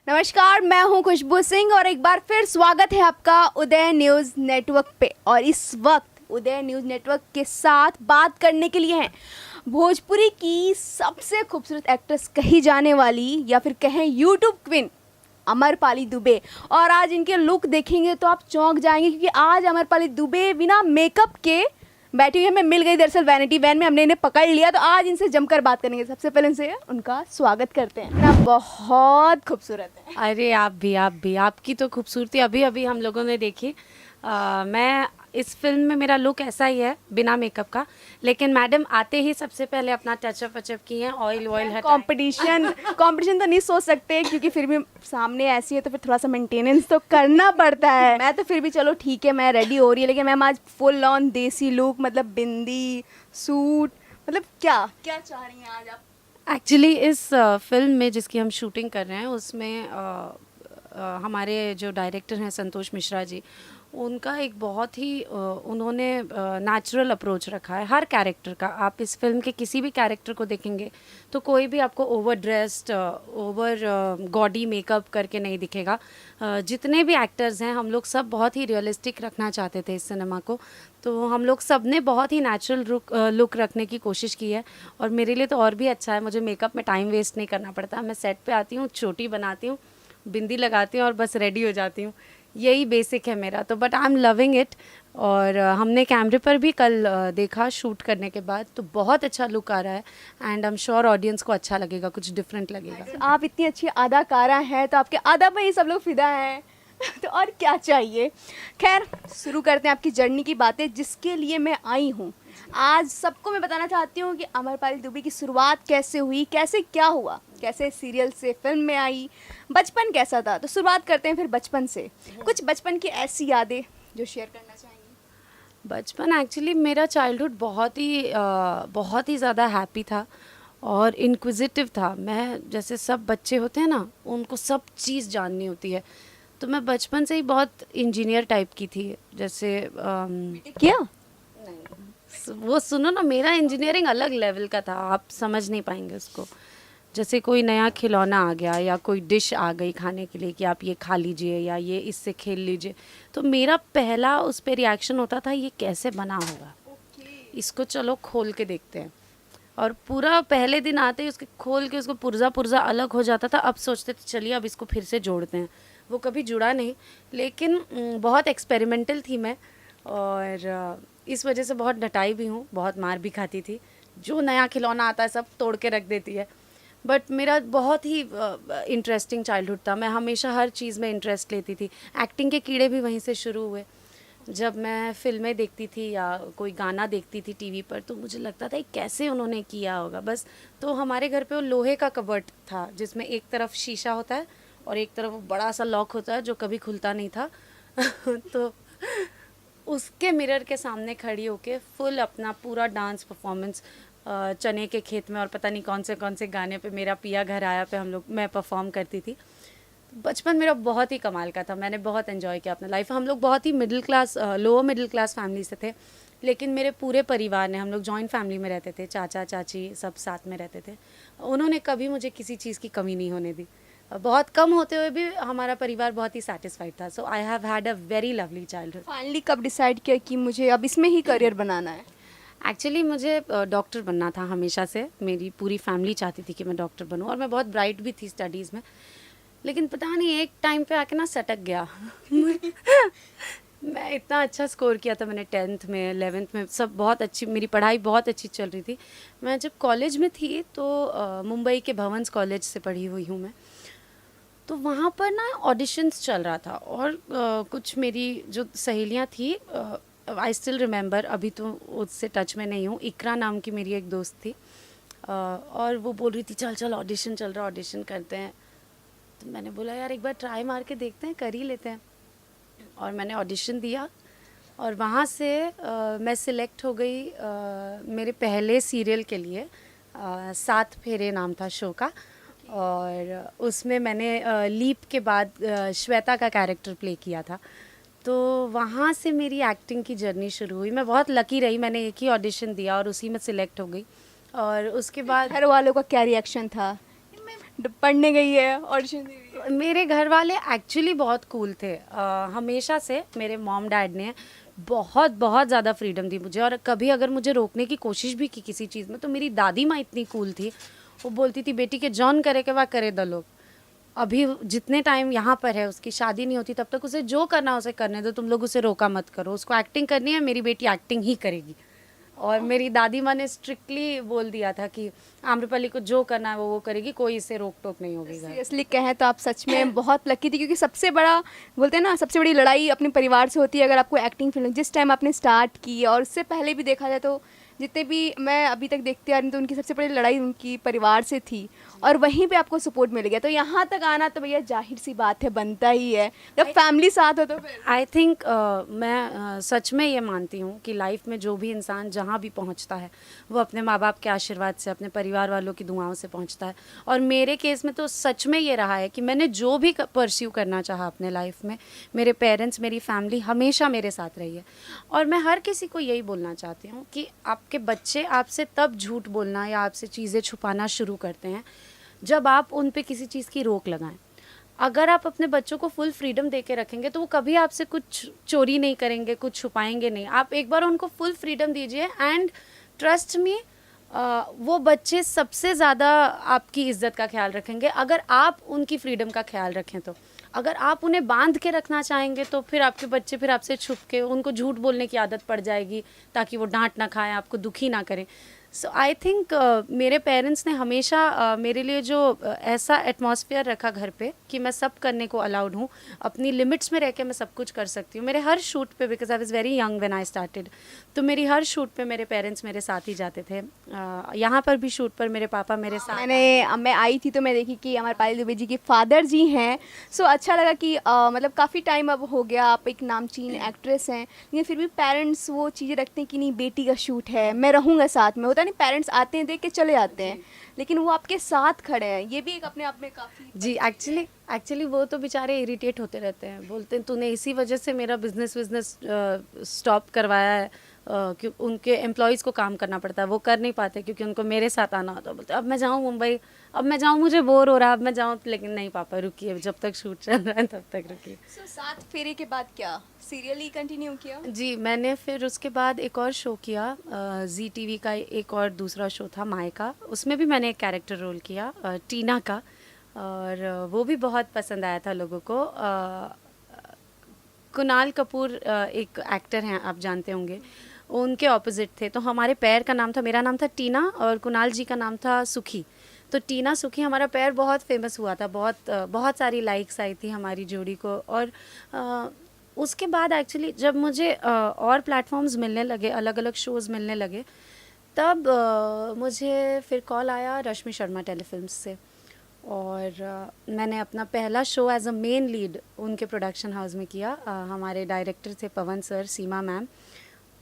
नमस्कार, मैं हूं खुशबू सिंह और एक बार फिर स्वागत है आपका उदय न्यूज़ नेटवर्क पे। और इस वक्त उदय न्यूज़ नेटवर्क के साथ बात करने के लिए हैं भोजपुरी की सबसे खूबसूरत एक्ट्रेस कही जाने वाली या फिर कहें यूट्यूब क्वीन अमरपाली दुबे। और आज इनके लुक देखेंगे तो आप चौंक जाएंगे क्योंकि आज अमरपाली दुबे बिना मेकअप के बैठी हुई हमें मिल गई। दरअसल वैनिटी वैन में हमने इन्हें पकड़ लिया, तो आज इनसे जमकर बात करेंगे। सबसे पहले इनसे उनका स्वागत करते हैं ना। बहुत खूबसूरत है। अरे आप भी आपकी तो खूबसूरती अभी अभी हम लोगों ने देखी। मैं इस फिल्म में मेरा लुक ऐसा ही है बिना मेकअप का, लेकिन मैडम आते ही सबसे पहले अपना टचअप वचअप की है, ऑयल हटाए। कंपटीशन तो नहीं सोच सकते क्योंकि फिर भी सामने ऐसी है तो फिर थोड़ा सा मेंटेनेंस तो करना पड़ता है। मैं तो फिर भी चलो ठीक है, मैं रेडी हो रही है, लेकिन मैम आज फुल ऑन देसी लुक, मतलब बिंदी सूट, मतलब क्या क्या चाह रही हैं आज आप? एक्चुअली इस फिल्म में जिसकी हम शूटिंग कर रहे हैं उसमें हमारे जो डायरेक्टर हैं संतोष मिश्रा जी, उनका एक बहुत ही उन्होंने नेचुरल अप्रोच रखा है हर कैरेक्टर का। आप इस फिल्म के किसी भी कैरेक्टर को देखेंगे तो कोई भी आपको over dressed over gaudy makeup करके नहीं दिखेगा। जितने भी एक्टर्स हैं हम लोग सब बहुत ही रियलिस्टिक रखना चाहते थे इस सिनेमा को, तो हम लोग सब ने बहुत ही नेचुरल लुक रखने की कोशिश की है। और मेरे लिए तो और भी अच्छा है, मुझे मेकअप में टाइम वेस्ट नहीं करना पड़ता। मैं सेट पे आती हूँ, चोटी बनाती हूँ, बिंदी लगाती हूँ और बस रेडी हो जाती हूँ। यही बेसिक है मेरा तो, but I am loving it. और हमने कैमरे पर भी कल देखा शूट करने के बाद, तो बहुत अच्छा लुक आ रहा है and I am sure audience को अच्छा लगेगा, कुछ डिफरेंट लगेगा। आप इतनी अच्छी अदाकारा हैं तो आपके अदा पे ही सब लोग फिदा हैं तो और क्या चाहिए। खैर, शुरू करते हैं आपकी जर्नी की बातें जिसके लिए मैं आई हूँ। आज सबको मैं बताना चाहती हूँ कि अमरपाली दुबे की शुरुआत कैसे हुई, कैसे क्या हुआ, कैसे सीरियल से फिल्म में आई, बचपन कैसा था। तो शुरुआत करते हैं फिर बचपन से। कुछ बचपन की ऐसी यादें जो शेयर करना चाहेंगी? बचपन एक्चुअली मेरा चाइल्डहुड बहुत ही ज़्यादा हैप्पी था और इनक्विजिटिव था। मैं जैसे सब बच्चे होते हैं ना, उनको सब चीज़ जाननी होती है, तो मैं बचपन से ही बहुत इंजीनियर टाइप की थी। जैसे क्या वो सुनो ना, मेरा इंजीनियरिंग अलग लेवल का था, आप समझ नहीं पाएंगे उसको। जैसे कोई नया खिलौना आ गया या कोई डिश आ गई खाने के लिए कि आप ये खा लीजिए या ये इससे खेल लीजिए, तो मेरा पहला उस पर रिएक्शन होता था ये कैसे बना होगा, इसको चलो खोल के देखते हैं। और पूरा पहले दिन आते ही उसके खोल के उसको पुर्जा पुर्जा अलग हो जाता था। अब सोचते थे चलिए अब इसको फिर से जोड़ते हैं। वो कभी जुड़ा नहीं, लेकिन बहुत एक्सपेरिमेंटल थी मैं और इस वजह से बहुत डटाई भी हूँ, बहुत मार भी खाती थी। जो नया खिलौना आता है सब तोड़ के रख देती है। बट मेरा बहुत ही इंटरेस्टिंग चाइल्डहुड था। मैं हमेशा हर चीज़ में इंटरेस्ट लेती थी। एक्टिंग के कीड़े भी वहीं से शुरू हुए। जब मैं फिल्में देखती थी या कोई गाना देखती थी टीवी पर, तो मुझे लगता था कैसे उन्होंने किया होगा बस। तो हमारे घर पे वो लोहे का कबर्ड था जिसमें एक तरफ शीशा होता है और एक तरफ बड़ा सा लॉक होता है जो कभी खुलता नहीं था तो उसके मिरर के सामने खड़ी होके फुल अपना पूरा डांस परफॉर्मेंस चने के खेत में और पता नहीं कौन से गाने पे, मेरा पिया घर आया पे मैं परफॉर्म करती थी। बचपन मेरा बहुत ही कमाल का था, मैंने बहुत एंजॉय किया अपना लाइफ। हम लोग बहुत ही लोअर मिडिल क्लास फैमिली से थे, लेकिन मेरे पूरे परिवार ने, हम लोग जॉइंट फैमिली में रहते थे, चाचा चाची सब साथ में रहते थे। उन्होंने कभी मुझे किसी चीज़ की कमी नहीं होने दी। बहुत कम होते हुए भी हमारा परिवार बहुत ही सेटिस्फाइड था। So I have had a very lovely childhood. Finally कब डिसाइड किया कि मुझे अब इसमें ही करियर बनाना है? एक्चुअली मुझे डॉक्टर बनना था हमेशा से। मेरी पूरी फैमिली चाहती थी कि मैं डॉक्टर बनूं और मैं बहुत ब्राइट भी थी स्टडीज़ में, लेकिन पता नहीं एक टाइम पे आके ना सटक गया मैं इतना अच्छा स्कोर किया था मैंने 10th में 11th में, सब बहुत अच्छी, मेरी पढ़ाई बहुत अच्छी चल रही थी। मैं जब कॉलेज में थी तो मुंबई के भवंस कॉलेज से पढ़ी हुई हूँ मैं, तो वहाँ पर ना ऑडिशंस चल रहा था और कुछ मेरी जो सहेलियाँ थी, आई स्टिल रिमेंबर, अभी तो उससे टच में नहीं हूँ, इकरा नाम की मेरी एक दोस्त थी और वो बोल रही थी चल चल ऑडिशन चल रहा, ऑडिशन करते हैं। तो मैंने बोला यार एक बार ट्राई मार के देखते हैं, कर ही लेते हैं। और मैंने ऑडिशन दिया और वहाँ से मैं सिलेक्ट हो गई मेरे पहले सीरियल के लिए। 7 फेरे नाम था शो का, और उसमें मैंने लीप के बाद श्वेता का कैरेक्टर प्ले किया था। तो वहाँ से मेरी एक्टिंग की जर्नी शुरू हुई। मैं बहुत लकी रही, मैंने एक ही ऑडिशन दिया और उसी में सिलेक्ट हो गई। और उसके बाद घर वालों का क्या रिएक्शन था? पढ़ने गई है, ऑडिशन दे रही है? मेरे घर वाले एक्चुअली बहुत कूल थे। हमेशा से मेरे मॉम डैड ने बहुत बहुत ज़्यादा फ्रीडम दी मुझे, और कभी अगर मुझे रोकने की कोशिश भी की किसी चीज़ में, तो मेरी दादी माँ इतनी कूल थी, वो बोलती थी बेटी के जॉन करे के वह करे द लोग। अभी जितने टाइम यहाँ पर है, उसकी शादी नहीं होती तब तक उसे जो करना है उसे करने दो, तुम लोग उसे रोका मत करो। उसको एक्टिंग करनी है, मेरी बेटी एक्टिंग ही करेगी। और मेरी दादी माँ ने स्ट्रिक्टली बोल दिया था कि आम्रपाली को जो करना है वो करेगी, कोई इससे रोक टोक नहीं होगी घर। सीरियसली कहें तो आप सच में बहुत लकी थी, क्योंकि सबसे बड़ा बोलते हैं ना, सबसे बड़ी लड़ाई अपने परिवार से होती है। अगर आपको एक्टिंग फील्ड जिस टाइम आपने स्टार्ट की, और उससे पहले भी देखा जाए तो जितने भी मैं अभी तक देखती आ रही हूँ, तो उनकी सबसे बड़ी लड़ाई उनकी परिवार से थी, और वहीं पे आपको सपोर्ट मिल गया। तो यहाँ तक आना तो भैया जाहिर सी बात है, बनता ही है जब फैमिली साथ हो तो फिर। आई थिंक मैं सच में ये मानती हूँ कि लाइफ में जो भी इंसान जहाँ भी पहुँचता है, वो अपने माँ बाप के आशीर्वाद से, अपने परिवार वालों की दुआओं से पहुँचता है। और मेरे केस में तो सच में ये रहा है कि मैंने जो भी परस्यू करना चाहा अपने लाइफ में, मेरे पेरेंट्स, मेरी फैमिली हमेशा मेरे साथ रही है। और मैं हर किसी को यही बोलना चाहती हूँ कि आपके बच्चे आपसे तब झूठ बोलना या आपसे चीज़ें छुपाना शुरू करते हैं जब आप उन पे किसी चीज़ की रोक लगाएं। अगर आप अपने बच्चों को फुल फ्रीडम दे के रखेंगे तो वो कभी आपसे कुछ चोरी नहीं करेंगे, कुछ छुपाएंगे नहीं। आप एक बार उनको फुल फ्रीडम दीजिए, एंड ट्रस्ट मी, वो बच्चे सबसे ज़्यादा आपकी इज्जत का ख्याल रखेंगे अगर आप उनकी फ्रीडम का ख्याल रखें तो। अगर आप उन्हें बांध के रखना चाहेंगे तो फिर आपके बच्चे फिर आपसे छुप के उनको झूठ बोलने की आदत पड़ जाएगी, ताकि वो डांट ना खाएं, आपको दुखी ना करें। सो आई थिंक मेरे पेरेंट्स ने हमेशा मेरे लिए जो ऐसा एटमॉस्फेयर रखा घर पे कि मैं सब करने को अलाउड हूँ, अपनी लिमिट्स में रह के मैं सब कुछ कर सकती हूँ। मेरे हर शूट पे, because I was very young when I started, तो मेरी हर शूट पे मेरे पेरेंट्स मेरे साथ ही जाते थे। यहाँ पर भी शूट पर मेरे पापा मेरे साथ। मैं आई थी तो मैं देखी कि हमारे पायल दुबे जी के फादर जी हैं। सो अच्छा लगा कि मतलब काफ़ी टाइम अब हो गया, आप एक नामचीन एक्ट्रेस हैं, लेकिन फिर भी पेरेंट्स वो चीज़ें रखते हैं कि नहीं बेटी का शूट है, मैं रहूँगा साथ में। होता नहीं, पेरेंट्स आते हैं देख के चले जाते हैं, लेकिन वो आपके साथ खड़े हैं, ये भी एक अपने आप में काफ़ी। जी, एक्चुअली वो तो बेचारे इरिटेट होते रहते हैं, बोलते हैं तूने इसी वजह से मेरा बिजनेस स्टॉप करवाया है। क्यों उनके एम्प्लॉयज़ को काम करना पड़ता है, वो कर नहीं पाते क्योंकि उनको मेरे साथ आना होता है। बोलते अब मैं जाऊँ मुंबई, अब मैं जाऊँ, मुझे बोर हो रहा है, अब मैं जाऊँ। लेकिन नहीं पापा, रुकिए, जब तक शूट चल रहा है तब तक रुकिए। सो 7 फेरे के बाद क्या सीरियल ही कंटिन्यू किया? जी, मैंने फिर उसके बाद एक और शो किया, जी टीवी का एक और दूसरा शो था मायका। उसमें भी मैंने एक कैरेक्टर रोल किया, टीना का, और वो भी बहुत पसंद आया था लोगों को। कुणाल कपूर एक एक्टर हैं, आप जानते होंगे, उनके ऑपोजिट थे। तो हमारे पैर का नाम था, मेरा नाम था टीना और कुणाल जी का नाम था सुखी। तो टीना सुखी हमारा पैर बहुत फेमस हुआ था, बहुत सारी लाइक्स आई थी हमारी जोड़ी को। और उसके बाद एक्चुअली जब मुझे और प्लेटफॉर्म्स मिलने लगे, अलग अलग शोज़ मिलने लगे, तब मुझे फिर कॉल आया रश्मि शर्मा टेलीफिल्म्स से, और मैंने अपना पहला show as a main lead उनके प्रोडक्शन हाउस में किया। हमारे डायरेक्टर थे पवन सर, सीमा मैम,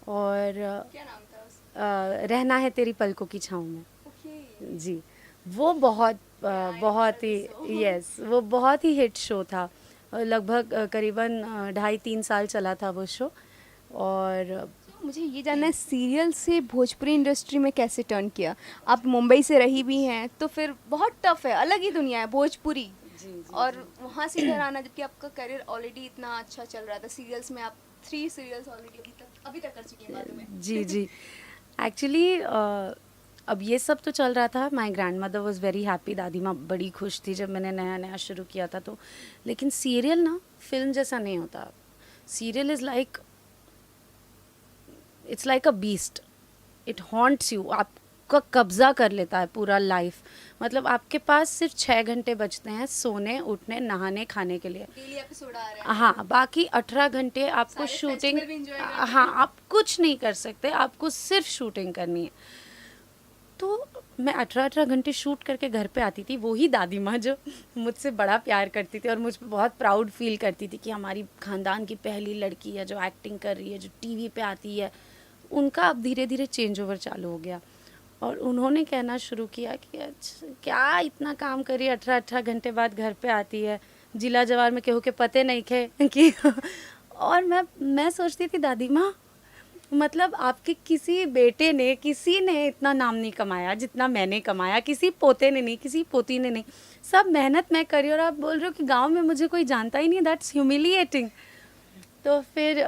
और क्या नाम था उसका? रहना है तेरी पलकों की छाँव में। ओके। जी, वो बहुत ही, यस, वो बहुत ही हिट शो था। लगभग करीबन 2.5-3 साल चला था वो शो। और मुझे ये जानना है, सीरियल से भोजपुरी इंडस्ट्री में कैसे टर्न किया? आप मुंबई से रही भी हैं, तो फिर बहुत टफ है, अलग ही दुनिया है भोजपुरी। और वहाँ से इधर आना, जबकि आपका करियर ऑलरेडी इतना अच्छा चल रहा था सीरियल्स में, आप 3 सीरियल्स ऑलरेडी अभी तक कर चुकी हैं मालूम है। जी एक्चुअली अब ये सब तो चल रहा था। My grand mother was very happy, दादी माँ बड़ी खुश थी जब मैंने नया नया शुरू किया था। तो लेकिन सीरियल ना फिल्म जैसा नहीं होता। Serial is like, it's like a beast, it haunts you, आपका कब्जा कर लेता है पूरा लाइफ। मतलब आपके पास सिर्फ 6 घंटे बचते हैं सोने, उठने, नहाने, खाने के लिए। डेली एपिसोड आ रहा है। हाँ, बाकी 18 घंटे आपको सारे शूटिंग, festival भी enjoy करने हाँ, आप कुछ नहीं कर सकते, आपको सिर्फ शूटिंग करनी है। तो मैं 18 घंटे शूट करके घर पे आती थी। वही दादी माँ जो मुझसे बड़ा प्यार करती थी और मुझ पर बहुत प्राउड फील करती थी कि हमारी खानदान की पहली लड़की है जो एक्टिंग कर रही है, जो टीवी पे आती है, उनका अब धीरे धीरे चेंज ओवर चालू हो गया। और उन्होंने कहना शुरू किया कि अच्छा क्या इतना काम करी, 18 घंटे बाद घर पे आती है, जिला जवार में केहू के पते नहीं खे कि और मैं सोचती थी दादी माँ मतलब आपके किसी बेटे ने, किसी ने इतना नाम नहीं कमाया जितना मैंने कमाया, किसी पोते ने नहीं, किसी पोती ने नहीं, सब मेहनत मैं करी और आप बोल रहे हो कि गांव में मुझे कोई जानता ही नहीं, दैट्स ह्यूमिलिएटिंग। तो फिर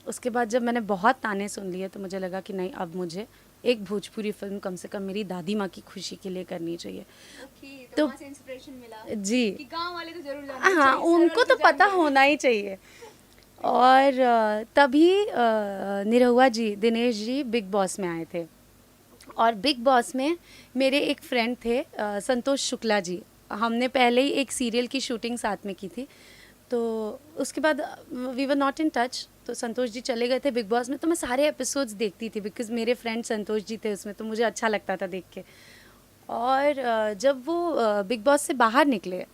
उसके बाद जब मैंने बहुत ताने सुन लिए तो मुझे लगा कि नहीं, अब मुझे एक भोजपुरी फिल्म कम से कम मेरी दादी माँ की खुशी के लिए करनी चाहिए। तो तो वहाँ से इंस्पिरेशन मिला जी, कि गांव वाले तो जरूर जानते हाँ, चाहिए, उनको शहर तो वाले पता जानते हैं। होना ही चाहिए। और तभी निरहुआ जी, दिनेश जी बिग बॉस में आए थे। और बिग बॉस में मेरे एक फ्रेंड थे, संतोष शुक्ला जी। हमने पहले ही एक सीरियल की शूटिंग साथ में की थी, तो उसके बाद we were not in touch. तो संतोष जी चले गए थे बिग बॉस में, तो मैं सारे एपिसोड्स देखती थी बिकॉज मेरे फ्रेंड संतोष जी थे उसमें, तो मुझे अच्छा लगता था देख के। और जब वो बिग बॉस से बाहर निकले,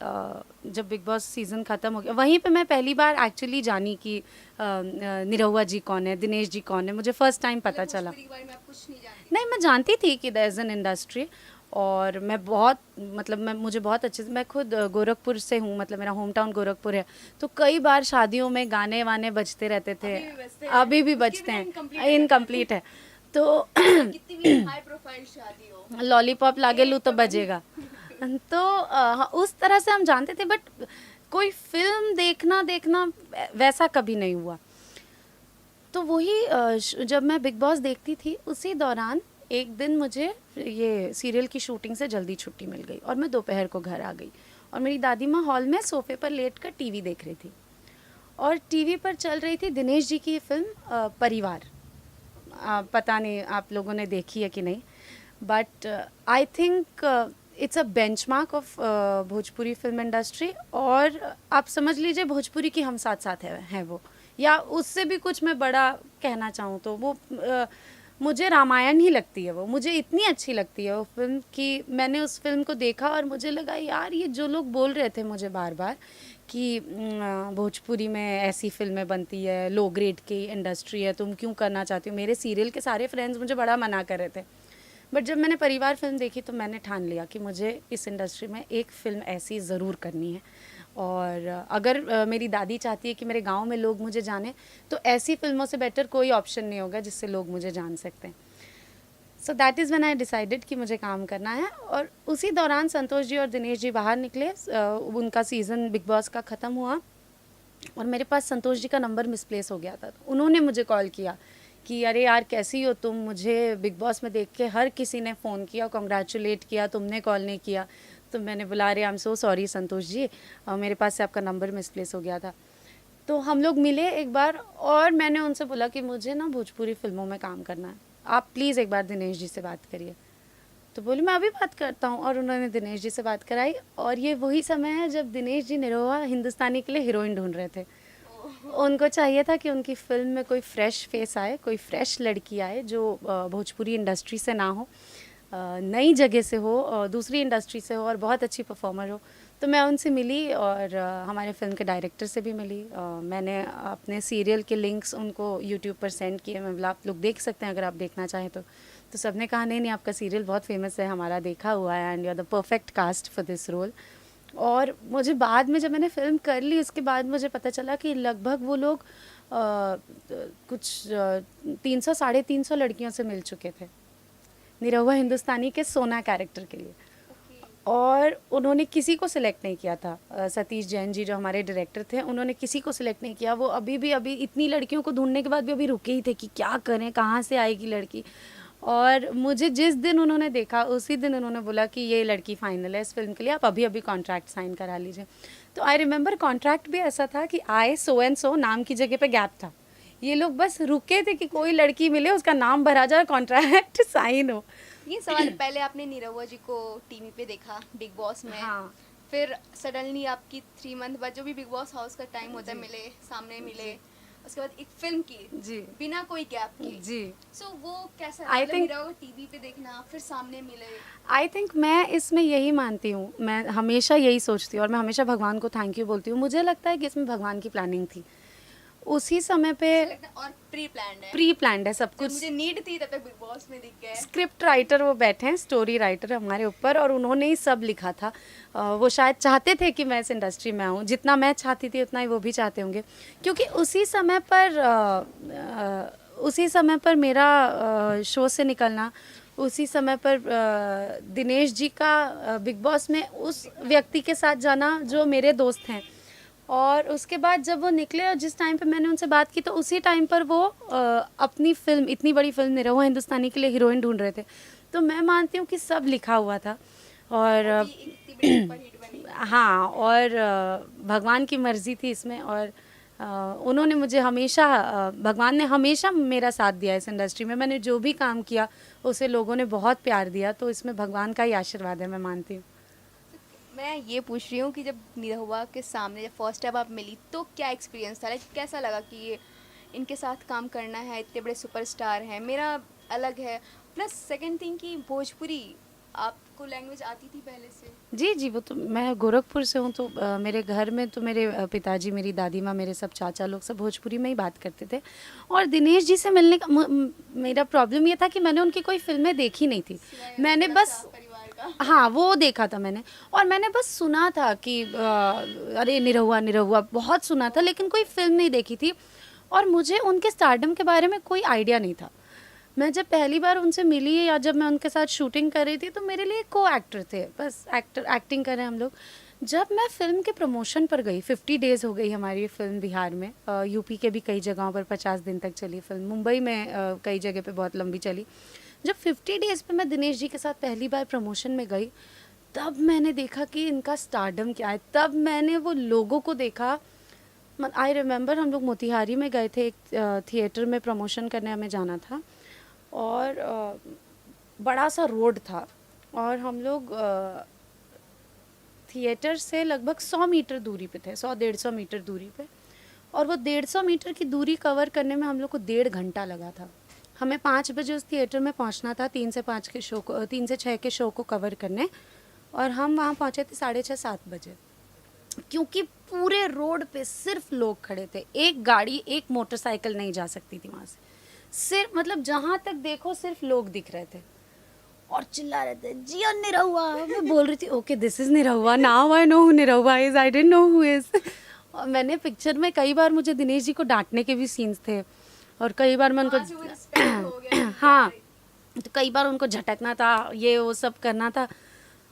जब बिग बॉस सीज़न ख़त्म हो गया, वहीं पे मैं पहली बार एक्चुअली जानी कि निरहुआ जी कौन है, दिनेश जी कौन है, मुझे फर्स्ट टाइम पता चला। भोजपुरी के बारे में आप कुछ नहीं जानते। नहीं, मैं जानती थी कि देयर इज़ एन इंडस्ट्री, और मैं बहुत, मतलब मैं, मुझे बहुत अच्छे से, मैं खुद गोरखपुर से हूँ, मतलब मेरा होम टाउन गोरखपुर है, तो कई बार शादियों में गाने वाने बजते रहते थे, अभी भी बजते हैं। अभी भी उसके बजते बिना हैं, incomplete है। इनकम्प्लीट है। तो कितनी भी हाई प्रोफाइल शादी हो, लॉलीपॉप लागे लू तो बजेगा। तो उस तरह से हम जानते थे, बट कोई फिल्म देखना वैसा कभी नहीं हुआ। तो वही जब मैं बिग बॉस देखती थी, उसी दौरान एक दिन मुझे ये सीरियल की शूटिंग से जल्दी छुट्टी मिल गई और मैं दोपहर को घर आ गई, और मेरी दादी माँ हॉल में सोफे पर लेट कर टीवी देख रही थी, और टीवी पर चल रही थी दिनेश जी की फिल्म परिवार। पता नहीं आप लोगों ने देखी है कि नहीं, but I think it's a benchmark of Bhojpuri film industry. और आप समझ लीजिए भोजपुरी की हम साथ साथ है वो, या उससे भी कुछ मैं बड़ा कहना चाहूँ तो वो मुझे रामायण ही लगती है वो, मुझे इतनी अच्छी लगती है वो फिल्म कि मैंने उस फिल्म को देखा और मुझे लगा यार, ये जो लोग बोल रहे थे मुझे बार बार कि भोजपुरी में ऐसी फिल्में बनती है, लो ग्रेड की इंडस्ट्री है, तुम क्यों करना चाहती हो, मेरे सीरियल के सारे फ्रेंड्स मुझे बड़ा मना कर रहे थे। बट जब मैंने परिवार फिल्म देखी तो मैंने ठान लिया कि मुझे इस इंडस्ट्री में एक फ़िल्म ऐसी ज़रूर करनी है। और अगर मेरी दादी चाहती है कि मेरे गांव में लोग मुझे जाने, तो ऐसी फिल्मों से बेटर कोई ऑप्शन नहीं होगा जिससे लोग मुझे जान सकते हैं। सो that is when I decided कि मुझे काम करना है। और उसी दौरान संतोष जी और दिनेश जी बाहर निकले, उनका सीज़न बिग बॉस का ख़त्म हुआ, और मेरे पास संतोष जी का नंबर मिसप्लेस हो गया था। तो उन्होंने मुझे कॉल किया कि अरे यार कैसी हो तुम, मुझे बिग बॉस में देख के हर किसी ने फ़ोन किया, कॉन्ग्रेचुलेट किया, तुमने कॉल नहीं किया। तो मैंने बोला अरे I am so sorry Santosh ji, मेरे पास से आपका नंबर मिसप्लेस हो गया था। तो हम लोग मिले एक बार, और मैंने उनसे बोला कि मुझे ना भोजपुरी फिल्मों में काम करना है, आप प्लीज़ एक बार दिनेश जी से बात करिए। तो बोली मैं अभी बात करता हूँ, और उन्होंने दिनेश जी से बात कराई। और ये वही समय है जब दिनेश जी निरहुआ हिंदुस्तानी के लिए हीरोइन ढूंढ रहे थे। उनको चाहिए था कि उनकी फिल्म में कोई फ्रेश फेस आए, कोई फ्रेश लड़की आए जो भोजपुरी इंडस्ट्री से ना हो, नई जगह से हो, दूसरी इंडस्ट्री से हो, और बहुत अच्छी परफॉर्मर हो। तो मैं उनसे मिली, और हमारे फिल्म के डायरेक्टर से भी मिली। मैंने अपने सीरियल के लिंक्स उनको यूट्यूब पर सेंड किए, मैं बोला आप लोग देख सकते हैं अगर आप देखना चाहें तो सबने कहा नहीं नहीं, आपका सीरियल बहुत फेमस है, हमारा देखा हुआ है, and you are the perfect cast for this role. और मुझे बाद में जब मैंने फिल्म कर ली, उसके बाद मुझे पता चला कि लगभग वो लोग कुछ 300 साढ़े 300 लड़कियों से मिल चुके थे निरहुआ हिंदुस्तानी के सोना कैरेक्टर के लिए, और उन्होंने किसी को सिलेक्ट नहीं किया था। सतीश जैन जी जो हमारे डायरेक्टर थे, उन्होंने किसी को सिलेक्ट नहीं किया। वो अभी इतनी लड़कियों को ढूंढने के बाद भी अभी रुके ही थे कि क्या करें, कहाँ से आएगी लड़की। और मुझे जिस दिन उन्होंने देखा उसी दिन उन्होंने बोला कि ये लड़की फाइनल है इस फिल्म के लिए, आप अभी कॉन्ट्रैक्ट साइन करा लीजिए। तो आई रिमेंबर कॉन्ट्रैक्ट भी ऐसा था कि आए सो एंड सो, नाम की जगह पे गैप था। ये लोग बस रुके थे कि कोई लड़की मिले, उसका नाम भरा जाए, कॉन्ट्रैक्ट साइन हो। ये सवाल, पहले आपने निरहुआ जी को टीवी पे देखा बिग बॉस में, हाँ। फिर सडनली आपकी 3 मंथ बाद जो भी बिग बॉस हाउस का टाइम होता है मिले, सामने मिले, उसके बाद एक फिल्म की जी बिना कोई गैप की। जी। सो वो कैसा, I मतलब think- निरहुआ टीवी पे देखना, फिर सामने मिले। आई थिंक मैं इसमें यही मानती हूँ, मैं हमेशा यही सोचती हूँ, और मैं हमेशा भगवान को थैंक यू बोलती हूँ। मुझे लगता है कि इसमें भगवान की प्लानिंग थी उसी समय पे, लगता है और प्री प्लान्ड है, प्री प्लान्ड है सब जब कुछ। मुझे नीड थी तब तक बिग बॉस में दिख गए। स्क्रिप्ट राइटर वो बैठे हैं, स्टोरी राइटर हमारे ऊपर, और उन्होंने ही सब लिखा था। वो शायद चाहते थे कि मैं इस इंडस्ट्री में आऊँ, जितना मैं चाहती थी उतना ही वो भी चाहते होंगे, क्योंकि उसी समय पर उसी समय पर मेरा शो से निकलना, उसी समय पर दिनेश जी का बिग बॉस में उस व्यक्ति के साथ जाना जो मेरे दोस्त हैं, और उसके बाद जब वो निकले और जिस टाइम पे मैंने उनसे बात की तो उसी टाइम पर वो अपनी फिल्म, इतनी बड़ी फिल्म निरहुआ हिंदुस्तानी के लिए हीरोइन ढूंढ रहे थे। तो मैं मानती हूँ कि सब लिखा हुआ था, और हाँ, और भगवान की मर्जी थी इसमें, और उन्होंने मुझे हमेशा भगवान ने हमेशा मेरा साथ दिया इस इंडस्ट्री में। मैंने जो भी काम किया उसे लोगों ने बहुत प्यार दिया, तो इसमें भगवान का ही आशीर्वाद है, मैं मानती हूँ। मैं ये पूछ रही हूँ कि जब निरहुआ के सामने जब फर्स्ट टाइम आप मिली तो क्या एक्सपीरियंस था, लाइक कैसा लगा कि ये इनके साथ काम करना है, इतने बड़े सुपरस्टार हैं, मेरा अलग है। प्लस सेकंड थिंग कि भोजपुरी आपको लैंग्वेज आती थी पहले से? जी जी, वो तो मैं गोरखपुर से हूँ, तो मेरे घर में तो मेरे पिताजी, मेरी दादी माँ, मेरे सब चाचा लोग सब भोजपुरी में ही बात करते थे। और दिनेश जी से मिलने का मेरा प्रॉब्लम ये था कि मैंने उनकी कोई फिल्में देखी नहीं थी। मैंने बस, परिवार का हाँ, वो देखा था मैंने, और मैंने बस सुना था कि अरे निरहुआ निरहुआ बहुत सुना था, लेकिन कोई फिल्म नहीं देखी थी, और मुझे उनके स्टारडम के बारे में कोई आइडिया नहीं था। मैं जब पहली बार उनसे मिली या जब मैं उनके साथ शूटिंग कर रही थी तो मेरे लिए को एक्टर थे, बस एक्टिंग कर रहे हैं हम लोग। जब मैं फिल्म के प्रमोशन पर गई, 50 डेज़ हो गई हमारी फिल्म बिहार में, यूपी के भी कई जगहों पर 50 दिन तक चली फिल्म, मुंबई में कई जगह पे बहुत लंबी चली। जब 50 डेज़ पे मैं दिनेश जी के साथ पहली बार प्रमोशन में गई, तब मैंने देखा कि इनका स्टारडम क्या है। तब मैंने वो लोगों को देखा। आई रिमेंबर हम लोग मोतिहारी में गए थे, एक थिएटर में प्रमोशन करने हमें जाना था, और बड़ा सा रोड था, और हम लोग थिएटर से लगभग 100 मीटर दूरी पे थे, 100-150 मीटर दूरी पे, और वो 150 मीटर की दूरी कवर करने में हम लोग को 1.5 घंटा लगा था। हमें 5 बजे उस थिएटर में पहुंचना था, 3 से 5 के शो को, 3 से 6 के शो को कवर करने, और हम वहाँ पहुँचे थे 6:30-7 बजे, क्योंकि पूरे रोड पे सिर्फ लोग खड़े थे। एक गाड़ी, एक मोटरसाइकिल नहीं जा सकती थी वहाँ से, सिर्फ मतलब जहाँ तक देखो सिर्फ लोग दिख रहे थे, और चिल्ला रहे थे जिया निरहुआ। मैं बोल रही थी okay this is Nirahua, now I know who Nirahua is, I didn't know who is. और मैंने पिक्चर में कई बार, मुझे दिनेश जी को डांटने के भी सीन्स थे, और कई बार मैं उनको हाँ, तो कई बार उनको झटकना था, ये वो सब करना था।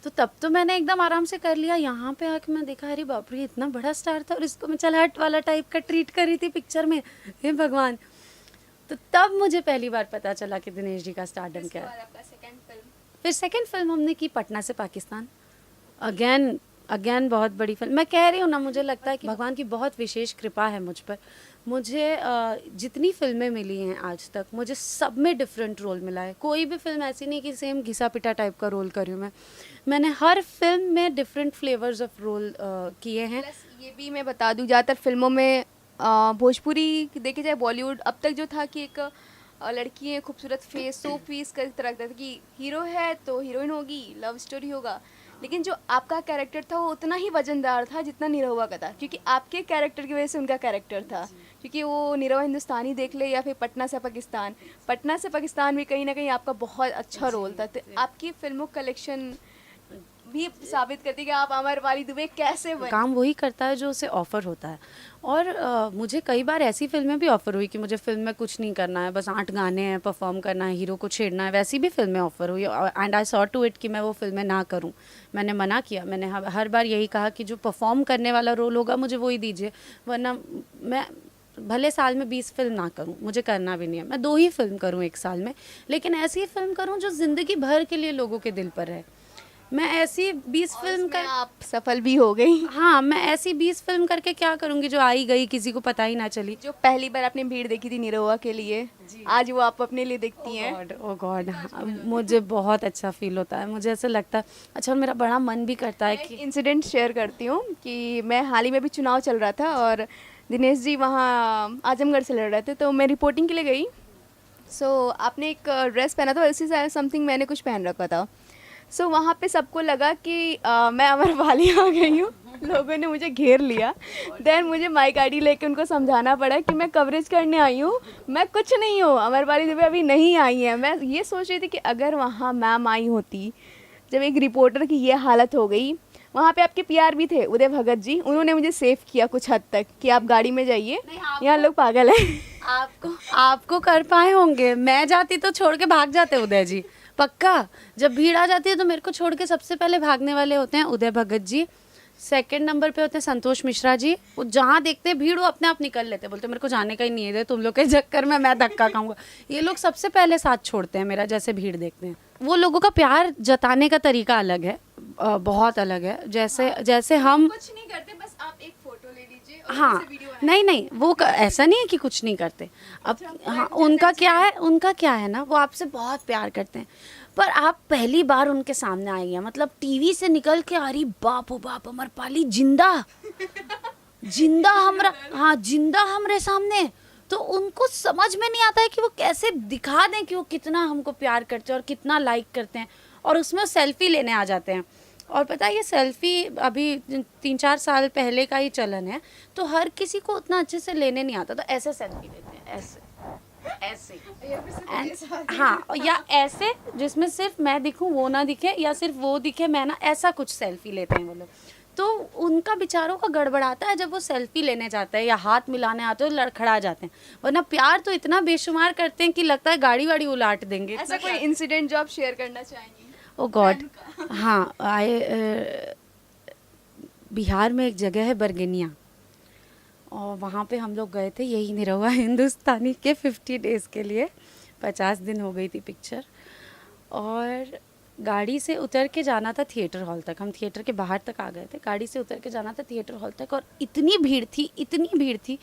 तो तब तो मैंने एकदम आराम से कर लिया। यहाँ पे आके मैं देखा अरे बाप रे, इतना बड़ा स्टार था और इसको मैं चल हट वाला टाइप का ट्रीट कर रही थी पिक्चर में, हे भगवान। तो तब मुझे पहली बार पता चला कि दिनेश जी का स्टारडम क्या है। फिर सेकंड फिल्म हमने की पटना से पाकिस्तान, अगेन बहुत बड़ी फिल्म। मैं कह रही हूँ ना, मुझे लगता है कि भगवान की बहुत विशेष कृपा है मुझ पर। मुझे जितनी फिल्में मिली हैं आज तक, मुझे सब में डिफरेंट रोल मिला है। कोई भी फिल्म ऐसी नहीं कि सेम घिसा पिटा टाइप का रोल कर रही हूँ मैंने हर फिल्म में डिफरेंट फ्लेवर्स ऑफ रोल किए हैं। ये भी मैं बता दूँ, ज़्यादातर फिल्मों में भोजपुरी देखी जाए, बॉलीवुड अब तक जो था कि एक लड़की है, खूबसूरत फेस, सो पीस कर तरह था कि हीरो है तो हीरोइन होगी, लव स्टोरी होगा। लेकिन जो आपका कैरेक्टर था वो उतना ही वजनदार था जितना निरहुआ का था, क्योंकि आपके कैरेक्टर की वजह से उनका कैरेक्टर था। क्योंकि वो निरहुआ हिंदुस्तानी देख ले या फिर पटना से पाकिस्तान में कहीं ना कहीं आपका बहुत अच्छा रोल था। तो आपकी फिल्मों कलेक्शन भी साबित करती है कि आप अमरपाली दुबे कैसे बने। काम वही करता है जो उसे ऑफर होता है। और मुझे कई बार ऐसी फिल्में भी ऑफर हुई कि मुझे फिल्म में कुछ नहीं करना है, बस 8 गाने हैं, परफॉर्म करना है, हीरो को छेड़ना है, वैसी भी फिल्में ऑफर हुई, and I saw to it कि मैं वो फिल्में ना करूं। मैंने मना किया, मैंने हर बार यही कहा कि जो परफॉर्म करने वाला रोल होगा मुझे वही दीजिए, वरना मैं भले साल में 20 फिल्म ना करूं, मुझे करना भी नहीं है। मैं 2 ही फिल्म करूं एक साल में, लेकिन ऐसी फिल्म करूं जो ज़िंदगी भर के लिए लोगों के दिल पर रहे। मैं ऐसी 20 फिल्म कर, आप सफल भी हो गई। हाँ, मैं ऐसी 20 फिल्म करके क्या करूँगी जो आई गई किसी को पता ही ना चली। जो पहली बार आपने भीड़ देखी थी निरहुआ के लिए, आज वो आप अपने लिए देखती हैं। ओ गॉड, मुझे बहुत अच्छा फील होता है। मुझे ऐसा लगता है, अच्छा, मेरा बड़ा मन भी करता है कि इंसिडेंट शेयर करती हूँ कि मैं हाल ही में भी चुनाव चल रहा था और दिनेश जी वहाँ आजमगढ़ से लड़ रहे थे, तो मैं रिपोर्टिंग के लिए गई। सो आपने एक ड्रेस पहना था, इसी से समथिंग मैंने कुछ पहन रखा था। सो वहाँ पे सबको लगा कि मैं अमरपाली आ गई हूँ। लोगों ने मुझे घेर लिया। देन मुझे माइक आईडी लेके उनको समझाना पड़ा कि मैं कवरेज करने आई हूँ, मैं कुछ नहीं हूँ, अमरपाली दुबे अभी नहीं आई है। मैं ये सोच रही थी कि अगर वहाँ मैम आई होती, जब एक रिपोर्टर की ये हालत हो गई, वहाँ पे आपके पीआर भी थे उदय भगत जी, उन्होंने मुझे सेव किया कुछ हद तक कि आप गाड़ी में जाइए, यहाँ लोग पागल हैं। आपको कर पाए होंगे, मैं जाती तो छोड़ के भाग जाते उदय जी, पक्का। जब भीड़ आ जाती है तो मेरे को छोड़ के सबसे पहले भागने वाले होते हैं उदय भगत जी, सेकंड नंबर पे होते हैं संतोष मिश्रा जी। वो जहाँ देखते हैं भीड़ वो अपने आप निकल लेते हैं, बोलते मेरे को जाने का ही नहीं है, तुम लोग के चक्कर में मैं धक्का खाऊंगा। ये लोग सबसे पहले साथ छोड़ते हैं मेरा, जैसे भीड़ देखते हैं। वो लोगों का प्यार जताने का तरीका अलग है, बहुत अलग है। जैसे हम कुछ नहीं करते, बस आप एक फोटो ले लीजिए और हाँ, उनसे वीडियो बनाइए। नहीं वो ऐसा नहीं है कि कुछ नहीं करते। अब हाँ, उनका क्या है ना, वो आपसे बहुत प्यार करते हैं। पर आप पहली बार उनके सामने आई हैं, मतलब टीवी से निकल के आ रही, बाप ओ बाप अमरपाली जिंदा जिंदा हमरे सामने। तो उनको समझ में नहीं आता है कि वो कैसे दिखा दें कि वो कितना हमको प्यार करते हैं और कितना लाइक करते हैं, और उसमें वो सेल्फी लेने आ जाते हैं। और पता है ये सेल्फी अभी 3-4 साल पहले का ही चलन है, तो हर किसी को उतना अच्छे से लेने नहीं आता, तो ऐसे सेल्फी लेते हैं, ऐसे हाँ, या ऐसे जिसमें सिर्फ मैं दिखूं वो ना दिखे, या सिर्फ वो दिखे मैं ना, ऐसा कुछ सेल्फी लेते हैं वो लोग। तो उनका बेचारों का गड़बड़ाता है जब वो सेल्फी लेने जाते हैं या हाथ मिलाने आते हैं, लड़खड़ा जाते हैं। वरना प्यार तो इतना बेशुमार करते हैं कि लगता है गाड़ी वाड़ी उलाट देंगे। ऐसा कोई इंसिडेंट जो आप शेयर करना चाहेंगी? ओ गॉड, हाँ, बिहार में एक जगह है बरगनिया, और वहाँ पे हम लोग गए थे, यही निरहुआ हिंदुस्तानी के 50 डेज़ के लिए। 50 दिन हो गई थी पिक्चर, और गाड़ी से उतर के जाना था थिएटर हॉल तक। हम थिएटर के बाहर तक आ गए थे, गाड़ी से उतर के जाना था थिएटर हॉल तक, और इतनी भीड़ थी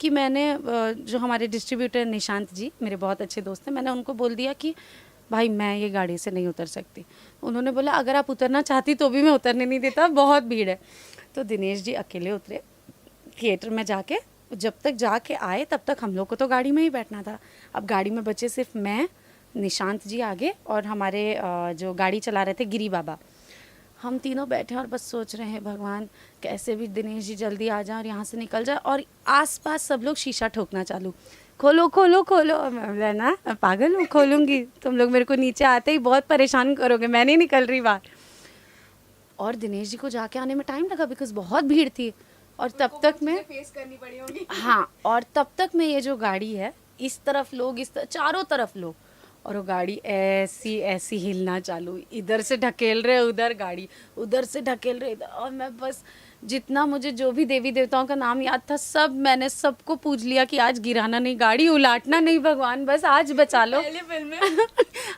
कि मैंने जो हमारे डिस्ट्रीब्यूटर निशांत जी, मेरे बहुत अच्छे दोस्त हैं, मैंने उनको बोल दिया कि भाई मैं ये गाड़ी से नहीं उतर सकती। उन्होंने बोला अगर आप उतरना चाहती तो भी मैं उतरने नहीं देता, बहुत भीड़ है। तो दिनेश जी अकेले उतरे थिएटर में जाके, जब तक जाके आए तब तक हम लोग को तो गाड़ी में ही बैठना था। अब गाड़ी में बचे सिर्फ मैं, निशांत जी आगे, और हमारे जो गाड़ी चला रहे थे गिरी बाबा। हम तीनों बैठे और बस सोच रहे हैं भगवान कैसे भी दिनेश जी जल्दी आ जाए और यहाँ से निकल जाए। और आसपास सब लोग शीशा ठोकना चालू, खोलो खोलो खोलो। मैं बोला ना पागल हूँ, खोलूँगी, तुम लोग मेरे को नीचे आते ही बहुत परेशान करोगे, मैं नहीं निकल रही बाहर। और दिनेश जी को जाके आने में टाइम लगा बिकॉज बहुत भीड़ थी, और तब तक मैं फेस करनी पड़ी होगी। हाँ, और तब तक मैं ये जो गाड़ी है, इस तरफ लोग, चारों तरफ लोग, और वो गाड़ी ऐसी हिलना चालू, इधर से ढकेल रहे उधर गाड़ी, उधर से ढकेल रहे इधर। और मैं बस जितना मुझे जो भी देवी देवताओं का नाम याद था सब मैंने सबको पूछ लिया कि आज गिराना नहीं, गाड़ी उलाटना नहीं, भगवान बस आज बचा लो। पहले फिल्म में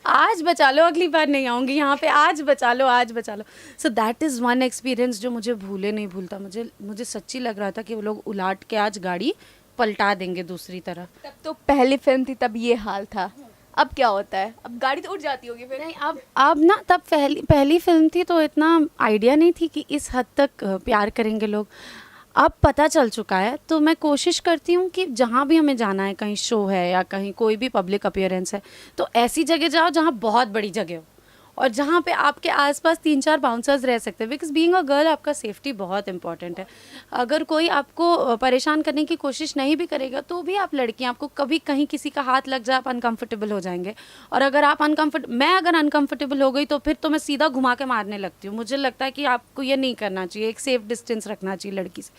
आज बचा लो, अगली बार नहीं आऊँगी यहाँ पे, आज बचा लो, आज बचा लो। So that is one experience जो मुझे भूले नहीं भूलता। मुझे सच्ची लग रहा था कि वो लोग उलाट के आज गाड़ी पलटा देंगे दूसरी तरफ। तब तो पहली फिल्म थी, तब ये हाल था। अब क्या होता है? अब गाड़ी तो उठ जाती होगी फिर। नहीं, अब ना, तब पहली फिल्म थी तो इतना आइडिया नहीं थी कि इस हद तक प्यार करेंगे लोग। अब पता चल चुका है, तो मैं कोशिश करती हूँ कि जहाँ भी हमें जाना है, कहीं शो है या कहीं कोई भी पब्लिक अपीयरेंस है, तो ऐसी जगह जाओ जहाँ बहुत बड़ी जगह हो और जहाँ पे आपके आसपास 3-4 बाउंसर्स रह सकते हैं, बिकॉज बीइंग अ गर्ल आपका सेफ्टी बहुत इंपॉर्टेंट है। अगर कोई आपको परेशान करने की कोशिश नहीं भी करेगा तो भी आप लड़कियाँ, आपको कभी कहीं किसी का हाथ लग जाए आप अनकंफर्टेबल हो जाएंगे। और अगर आप मैं अगर अनकंफर्टेबल हो गई तो फिर तो मैं सीधा घुमा के मारने लगती हूँ। मुझे लगता है कि आपको ये नहीं करना चाहिए, एक सेफ डिस्टेंस रखना चाहिए लड़की से।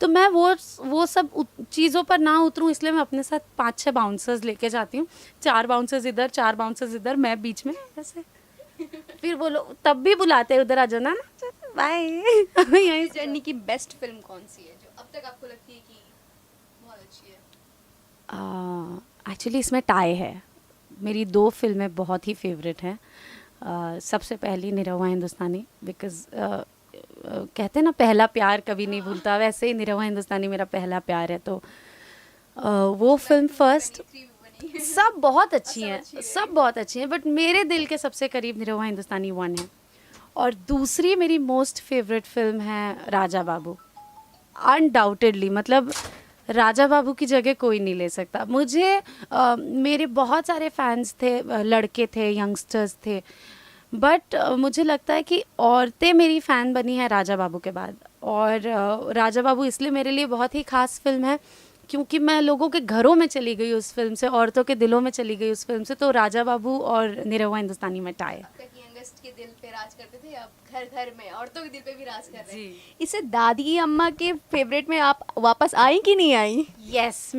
तो मैं वो सब चीज़ों पर ना उतरूँ, इसलिए मैं अपने साथ 5-6 बाउंसर्स लेके जाती हूँ। 4 बाउंसर्स इधर, 4 बाउंसर्स इधर, मैं बीच में ऐसे। फिर वो लोग तब भी बुलाते हैं, उधर आ जाना ना, बाय। यही जर्नी की बेस्ट फिल्म कौन सी है जो अब तक आपको लगती है कि बहुत अच्छी है? एक्चुअली इसमें टाई है, मेरी 2 फिल्में बहुत ही फेवरेट हैं। सबसे पहली निरहुआ हिंदुस्तानी, बिकॉज कहते हैं ना पहला प्यार कभी नहीं भूलता, वैसे ही निरहुआ हिंदुस्तानी मेरा पहला प्यार है। तो वो फिल्म फर्स्ट, सब बहुत अच्छी हैं, सब बहुत अच्छी हैं, बट मेरे दिल के सबसे करीब निरहुआ हिंदुस्तानी 1 है। और दूसरी मेरी मोस्ट फेवरेट फिल्म है राजा बाबू। अनडाउटेडली, मतलब राजा बाबू की जगह कोई नहीं ले सकता। मुझे मेरे बहुत सारे फैंस थे, लड़के थे, यंगस्टर्स थे, बट मुझे लगता है कि औरतें मेरी फ़ैन बनी है राजा बाबू के बाद। और राजा बाबू इसलिए मेरे लिए बहुत ही ख़ास फिल्म है क्योंकि मैं लोगों के घरों में चली गई उस फिल्म से, औरतों के दिलों में चली गई उस फिल्म से। तो राजा बाबू और निरहुआ हिंदुस्तानी में टाई। अब तक यंगेस्ट के दिल पे राज करते थे, अब घर घर में औरतों के दिल पे भी राज कर रहे हैं। जी। इससे दादी अम्मा के फेवरेट में आप वापस आई कि नहीं आई? यस,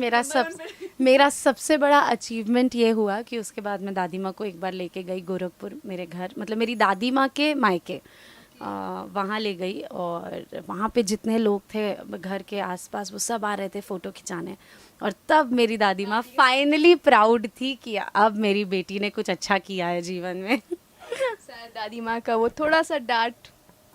मेरा सबसे बड़ा अचीवमेंट ये हुआ कि उसके बाद मैं दादी माँ को एक बार लेके गई गोरखपुर, मेरे घर, मतलब मेरी दादी माँ के मायके। वहाँ ले गई और वहाँ पे जितने लोग थे घर के आसपास वो सब आ रहे थे फ़ोटो खिंचाने, और तब मेरी दादी माँ फाइनली प्राउड थी कि अब मेरी बेटी ने कुछ अच्छा किया है जीवन में। सर दादी माँ का वो थोड़ा सा डांट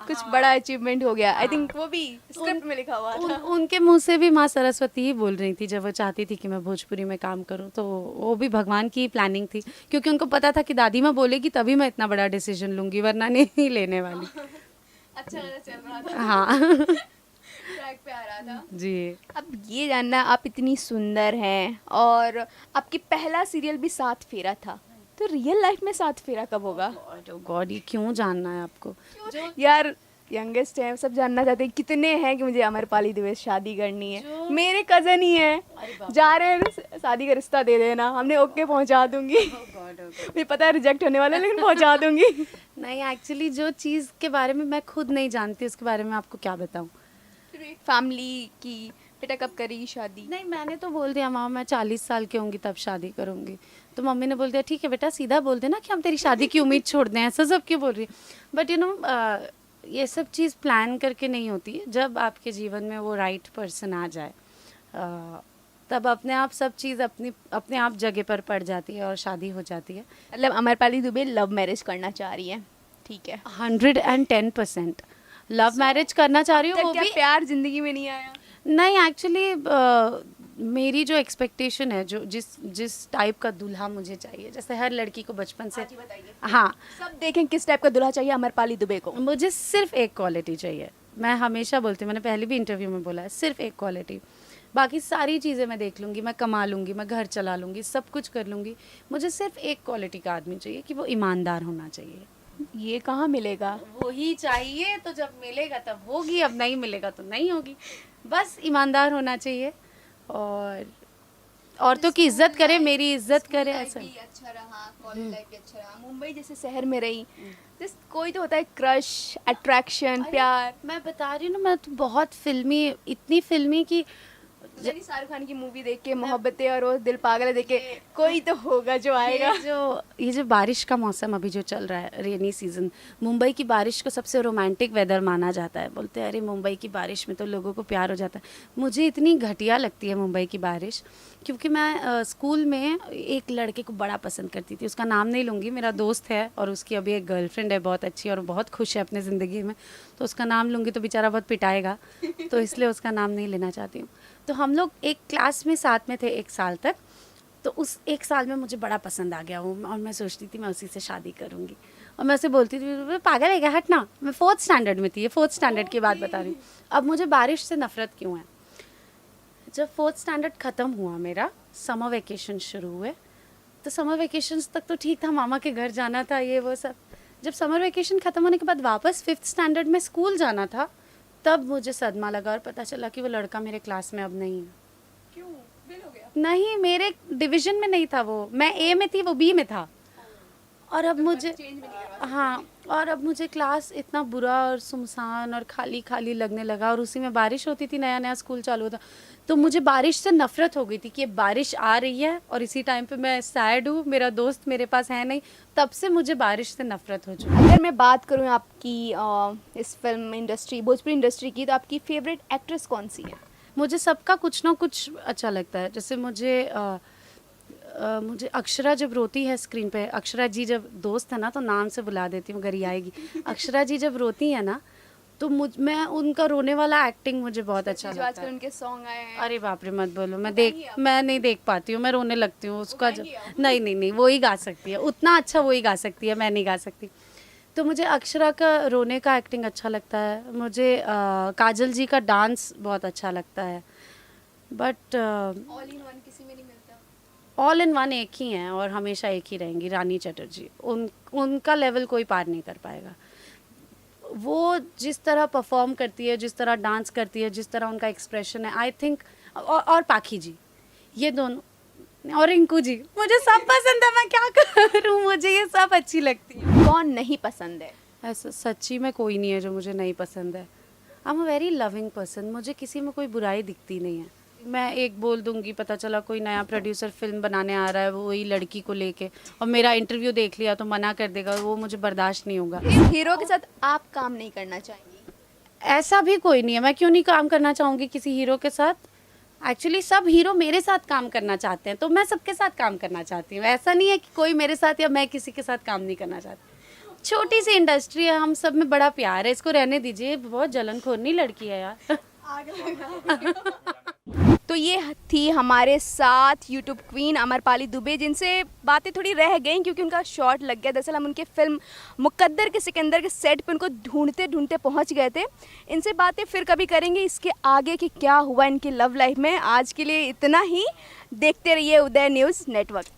कुछ बड़ा अचीवमेंट हो गया। आई थिंक वो भी स्क्रिप्ट में लिखा हुआ था। उनके मुंह से भी माँ सरस्वती ही बोल रही थी जब वो चाहती थी कि मैं भोजपुरी में काम करूं, तो वो भी भगवान की प्लानिंग थी, क्योंकि उनको पता था कि दादी माँ बोलेगी तभी मैं इतना बड़ा डिसीजन लूंगी, वरना नहीं लेने वाली। अच्छा चल रहा था, हाँ। ट्रैक पे आ रहा था। जी। अब ये जानना, आप इतनी सुंदर हैं और आपकी पहला सीरियल भी सात फेरा था, तो रियल लाइफ में सात फेरा कब होगा? गॉड, ये क्यों जानना है आपको? यार यंगेस्ट है, सब जानना चाहते हैं कितने हैं कि मुझे अमरपाली दुबे से शादी करनी है। मेरे कजन ही है, जा रहे हैं, शादी का रिश्ता दे देना, हमने ओके पहुंचा दूंगी। मुझे पता है रिजेक्ट होने वाला है, लेकिन पहुंचा दूंगी। नहीं, एक्चुअली जो चीज़ के बारे में मैं खुद नहीं जानती उसके बारे में आपको क्या बताऊँ। फैमिली की बेटा कब करेगी शादी? नहीं, मैंने तो बोल दिया माँ मैं 40 साल की होंगी तब शादी करूँगी, तो मम्मी ने बोल दिया ठीक है बेटा, सीधा बोल देना कि हम तेरी शादी की उम्मीद छोड़ दें, ऐसा सब क्यों बोल रही है। बट यू नो, ये सब चीज़ प्लान करके नहीं होती है, जब आपके जीवन में वो राइट पर्सन आ जाए तब अपने आप सब चीज़ अपने आप जगह पर पड़ जाती है और शादी हो जाती है। मतलब अमरपाली दुबे लव मैरिज करना चाह रही है, ठीक है? 110% लव मैरिज करना चाह रही हूँ, वो क्या भी प्यार जिंदगी में नहीं आया? नहीं। एक्चुअली मेरी जो एक्सपेक्टेशन है, जो जिस टाइप का दूल्हा मुझे चाहिए, जैसे हर लड़की को बचपन से, हाँ, सब देखें किस टाइप का दूल्हा चाहिए अमरपाली दुबे को। मुझे सिर्फ एक क्वालिटी चाहिए। मैं हमेशा बोलती हूँ, मैंने पहले भी इंटरव्यू में बोला है, सिर्फ एक क्वालिटी, बाकी सारी चीज़ें मैं देख लूँगी, मैं कमा लूँगी, मैं घर चला लूँगी, सब कुछ कर लूँगी। मुझे सिर्फ एक क्वालिटी का आदमी चाहिए कि वो ईमानदार होना चाहिए। ये कहाँ मिलेगा? वही चाहिए, तो जब मिलेगा तब होगी, अब नहीं मिलेगा तो नहीं होगी। बस ईमानदार होना चाहिए और औरतों की इज्जत करे, मेरी इज्जत करे, ऐसा। अच्छा रहा, कॉलेज लाइफ भी अच्छा रहा, मुंबई जैसे शहर में रही, जिस कोई तो होता है क्रश, अट्रैक्शन, प्यार। मैं बता रही हूँ ना, मैं तो बहुत फिल्मी, इतनी फिल्मी की शाहरुख खान की मूवी देख के मोहब्बतें और वो दिल पागल देख के कोई तो होगा जो आएगा। ये जो बारिश का मौसम अभी जो चल रहा है, रेनी सीजन, मुंबई की बारिश को सबसे रोमांटिक वेदर माना जाता है। बोलते हैं अरे मुंबई की बारिश में तो लोगों को प्यार हो जाता है। मुझे इतनी घटिया लगती है मुंबई की बारिश, क्योंकि मैं स्कूल में एक लड़के को बड़ा पसंद करती थी, उसका नाम नहीं लूँगी, मेरा दोस्त है और उसकी अभी एक गर्लफ्रेंड है बहुत अच्छी और बहुत खुश है अपनी ज़िंदगी में, तो उसका नाम लूँगी तो बेचारा बहुत पिटाएगा, तो इसलिए उसका नाम नहीं लेना चाहती हूँ। तो हम लोग एक क्लास में साथ में थे 1 साल तक, तो उस 1 साल में मुझे बड़ा पसंद आ गया वो, और मैं सोचती थी मैं उसी से शादी करूँगी, और मैं उसे बोलती थी पागल है क्या, हटना। मैं 4th स्टैंडर्ड में थी, ये 4th स्टैंडर्ड की बात बता रही हूँ। अब मुझे बारिश से नफरत क्यों है? जब 4th स्टैंडर्ड ख़त्म हुआ मेरा, समर वेकेशन शुरू हुए, तो समर वेकेशंस तक तो ठीक था, मामा के घर जाना था, ये वो सब। जब समर वेकेशन ख़त्म होने के बाद वापस 5th स्टैंडर्ड में स्कूल जाना था, तब मुझे सदमा लगा और पता चला कि वो लड़का मेरे क्लास में अब नहीं है। क्यों? फेल हो गया? नहीं, मेरे डिवीजन में नहीं था वो, मैं ए में थी, वो बी में था। और अब मुझे, हाँ, और अब मुझे क्लास इतना बुरा और सुनसान और खाली खाली लगने लगा, और उसी में बारिश होती थी, नया नया स्कूल चालू होता, तो मुझे बारिश से नफरत हो गई थी कि ये बारिश आ रही है और इसी टाइम पे मैं सैड हूँ, मेरा दोस्त मेरे पास है नहीं, तब से मुझे बारिश से नफरत हो चुकी है। अगर मैं बात करूँ आपकी इस फिल्म इंडस्ट्री, भोजपुरी इंडस्ट्री की, तो आपकी फेवरेट एक्ट्रेस कौन सी है? मुझे सबका कुछ ना कुछ अच्छा लगता है। जैसे मुझे अक्षरा जब रोती है स्क्रीन पे, अक्षरा जी जब, दोस्त है ना तो नाम से बुला देती हूँ, गरी आएगी, अक्षरा जी जब रोती है ना, तो मैं उनका रोने वाला एक्टिंग मुझे बहुत अच्छा लगता है। आजकल उनके सॉन्ग आए हैं। अरे बाप रे मत बोलो, मैं नहीं देख पाती हूँ, मैं रोने लगती हूँ उसका। नहीं, वो ही गा सकती है, उतना अच्छा वो ही गा सकती है, मैं नहीं गा सकती। तो मुझे अक्षरा का रोने का एक्टिंग अच्छा लगता है। मुझे काजल जी का डांस बहुत अच्छा लगता है। बट ऑल इन वन किसी में नहीं मिलता। ऑल इन वन एक ही हैं और हमेशा एक ही रहेंगी, रानी चटर्जी। उनका लेवल कोई पार नहीं कर पाएगा। वो जिस तरह परफॉर्म करती है, जिस तरह डांस करती है, जिस तरह उनका एक्सप्रेशन है, आई थिंक, और पाखी जी, ये दोनों, और रिंकू जी, मुझे सब पसंद है, मैं क्या करूँ, मुझे ये सब अच्छी लगती है। कौन नहीं पसंद है? ऐसा सच्ची में कोई नहीं है जो मुझे नहीं पसंद है। I am a very loving person, मुझे किसी में कोई बुराई दिखती नहीं है। मैं एक बोल दूंगी, पता चला कोई नया प्रोड्यूसर फिल्म बनाने आ रहा है वही लड़की को लेके, और मेरा इंटरव्यू देख लिया तो मना कर देगा, वो मुझे बर्दाश्त नहीं होगा। किस हीरो के साथ आप काम नहीं करना चाहेंगी? ऐसा भी कोई नहीं है, मैं क्यों नहीं काम करना चाहूँगी किसी हीरो के साथ। एक्चुअली सब हीरो मेरे साथ काम करना चाहते हैं, तो मैं सबके साथ काम करना चाहती हूँ। ऐसा नहीं है कि कोई मेरे साथ या मैं किसी के साथ काम नहीं करना चाहती। छोटी सी इंडस्ट्री है, हम सब में बड़ा प्यार है, इसको रहने दीजिए। बहुत जलनखोरनी लड़की है यार। तो ये थी हमारे साथ यूट्यूब क्वीन अमरपाली दुबे, जिनसे बातें थोड़ी रह गई क्योंकि उनका शॉट लग गया। दरअसल हम उनके फिल्म मुकद्दर के सिकंदर के सेट पे उनको ढूंढते ढूंढते पहुंच गए थे। इनसे बातें फिर कभी करेंगे इसके आगे कि क्या हुआ इनकी लव लाइफ में। आज के लिए इतना ही। देखते रहिए उदय न्यूज़ नेटवर्क।